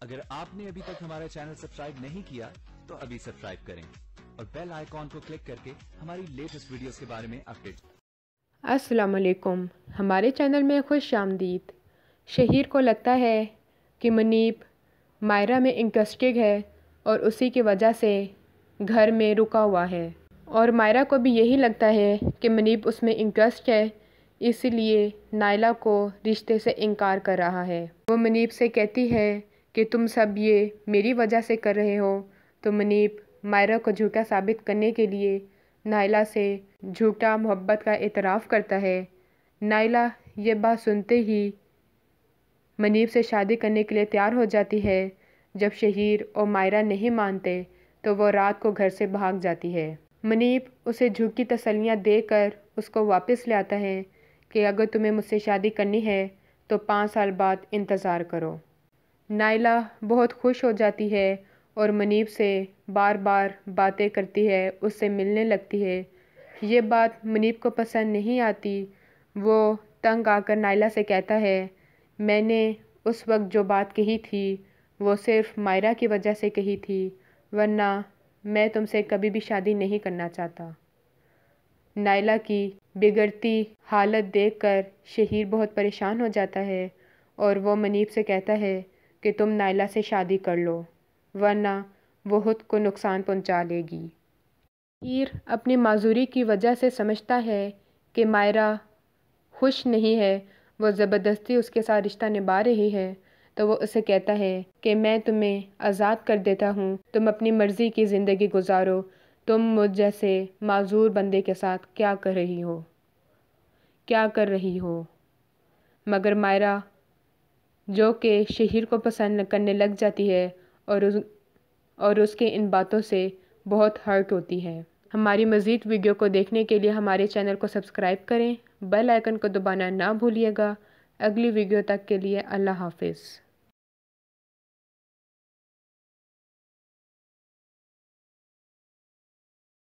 अगर आपने अभी तक हमारा चैनल सब्सक्राइब नहीं किया तो अभी सब्सक्राइब करें और बेल आइकॉन को क्लिक करके हमारी लेटेस्ट वीडियोस के बारे में अपडेट। अस्सलाम वालेकुम, हमारे चैनल में खुश आमदीद। शहीर को लगता है कि मुनीब मायरा में इंटरेस्टेड है और उसी की वजह से घर में रुका हुआ है, और मायरा को भी यही लगता है कि मुनीब उसमें इंटरेस्ट है, इसीलिए नाइला को रिश्ते से इनकार कर रहा है। वो मुनीब से कहती है कि तुम सब ये मेरी वजह से कर रहे हो। तो मुनीब मायरा को झूठा साबित करने के लिए नाइला से झूठा मोहब्बत का एतराफ़ करता है। नाइला ये बात सुनते ही मुनीब से शादी करने के लिए तैयार हो जाती है। जब शहीर और मायरा नहीं मानते तो वो रात को घर से भाग जाती है। मुनीब उसे झूठी तसल्लियाँ देकर उसको वापस ले आता है कि अगर तुम्हें मुझसे शादी करनी है तो 5 साल बाद इंतज़ार करो। नाइला बहुत खुश हो जाती है और मुनीब से बार बार बातें करती है, उससे मिलने लगती है। ये बात मुनीब को पसंद नहीं आती। वो तंग आकर नाइला से कहता है, मैंने उस वक्त जो बात कही थी वो सिर्फ मायरा की वजह से कही थी, वरना मैं तुमसे कभी भी शादी नहीं करना चाहता। नाइला की बिगड़ती हालत देखकर शहीर बहुत परेशान हो जाता है और वो मुनीब से कहता है कि तुम नाइला से शादी कर लो, वरना वो खुद को नुकसान पहुंचा लेगी। शहीर अपनी माजूरी की वजह से समझता है कि मायरा खुश नहीं है, वो ज़बरदस्ती उसके साथ रिश्ता निभा रही है। तो वो उसे कहता है कि मैं तुम्हें आज़ाद कर देता हूँ, तुम अपनी मर्ज़ी की ज़िंदगी गुजारो, तुम मुझ जैसे माजूर बंदे के साथ क्या कर रही हो। मगर मायरा जो कि शहीर को पसंद करने लग जाती है और उसके इन बातों से बहुत हर्ट होती है। हमारी मज़ीद वीडियो को देखने के लिए हमारे चैनल को सब्सक्राइब करें, बेल आइकन को दबाना ना भूलिएगा। अगली वीडियो तक के लिए अल्लाह हाफिज़।